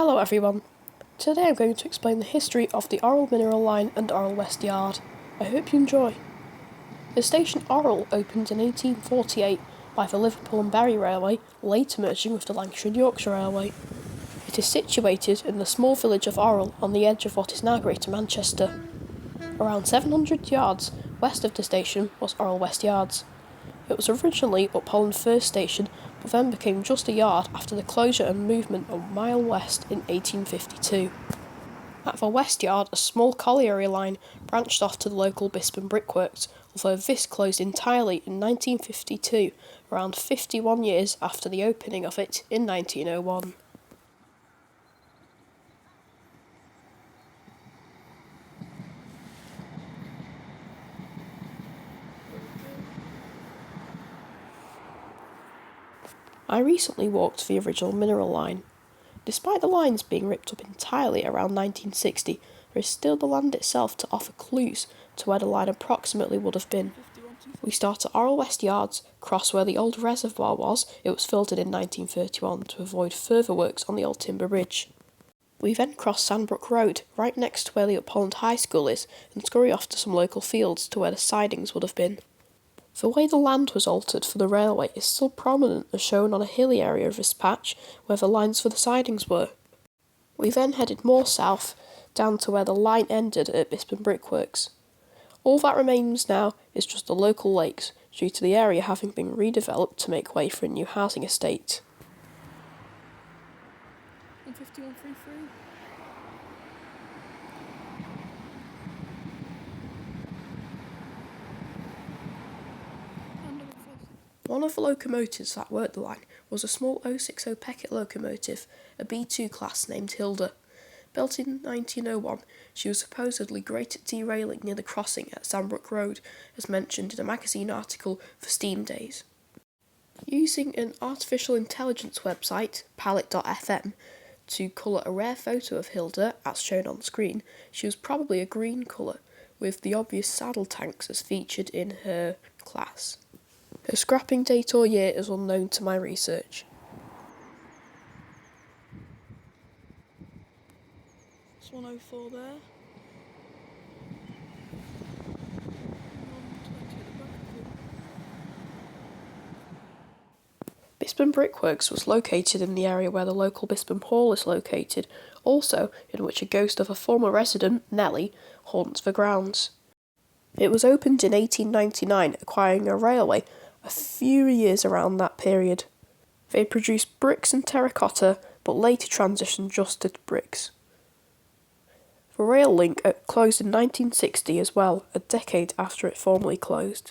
Hello everyone. Today I'm going to explain the history of the Orrell Mineral Line and Orrell West Yard. I hope you enjoy. The station Orrell opened in 1848 by the Liverpool and Bury Railway, later merging with the Lancashire and Yorkshire Railway. It is situated in the small village of Orrell on the edge of what is now Greater Manchester. Around 700 yards west of the station was Orrell West Yards. It was originally Upholland First Station, but then became just a yard after the closure and movement a mile west in 1852. At the West Yard, a small colliery line branched off to the local Bispham Brickworks, although this closed entirely in 1952, around 51 years after the opening of it in 1901. I recently walked the original mineral line. Despite the lines being ripped up entirely around 1960, there is still the land itself to offer clues to where the line approximately would have been. We start at Orrell West Yards, cross where the old reservoir was. It was filtered in 1931 to avoid further works on the old timber bridge. We then cross Sandbrook Road, right next to where the Upholland High School is, and scurry off to some local fields to where the sidings would have been. The way the land was altered for the railway is still prominent as shown on a hilly area of this patch where the lines for the sidings were. We then headed more south, down to where the line ended at Bispham Brickworks. All that remains now is just the local lakes, due to the area having been redeveloped to make way for a new housing estate. 15133. One of the locomotives that worked the line was a small 060 Peckett locomotive, a B2 class named Hilda. Built in 1901, she was supposedly great at derailing near the crossing at Sandbrook Road, as mentioned in a magazine article for Steam Days. Using an artificial intelligence website, palette.fm, to colour a rare photo of Hilda, as shown on screen, she was probably a green colour, with the obvious saddle tanks as featured in her class. Her scrapping date or year is unknown to my research. It's 104 there. Bispham Brickworks was located in the area where the local Bispham Hall is located, also in which a ghost of a former resident, Nellie, haunts the grounds. It was opened in 1899, acquiring a railway a few years around that period. They produced bricks and terracotta, but later transitioned just to bricks. The rail link closed in 1960 as well, a decade after it formally closed.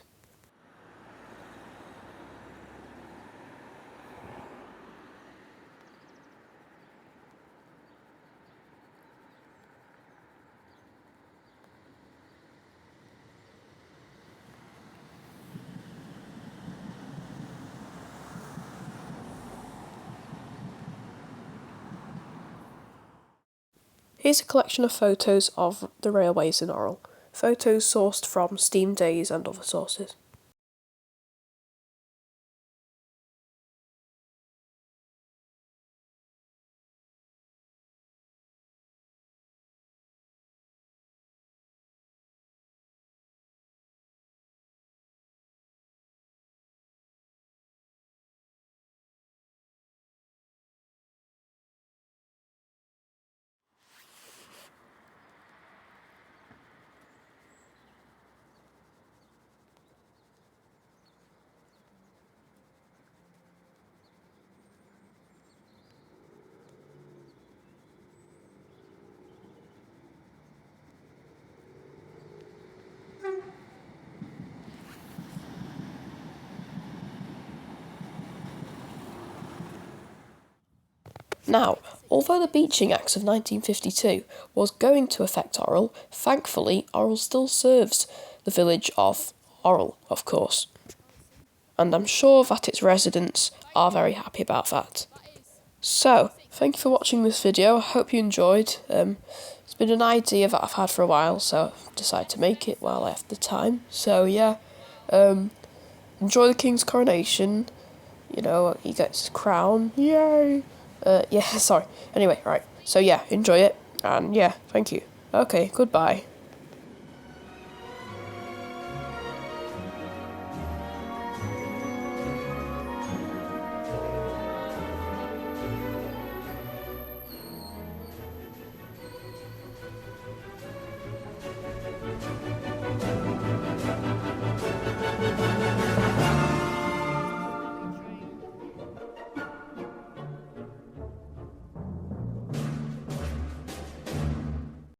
Here's a collection of photos of the railways in Orrell, photos sourced from Steam Days and other sources. Now, although the Beaching Acts of 1952 was going to affect Orrell, thankfully Orrell still serves the village of Orrell, of course. And I'm sure that its residents are very happy about that. So, thank you for watching this video. I hope you enjoyed. It's been an idea that I've had for a while, so I've decided to make it while I have the time. So yeah, enjoy the King's coronation. You know, he gets his crown. Yay! Yeah, sorry. Anyway, right. So yeah, enjoy it, and yeah, thank you. Okay, goodbye.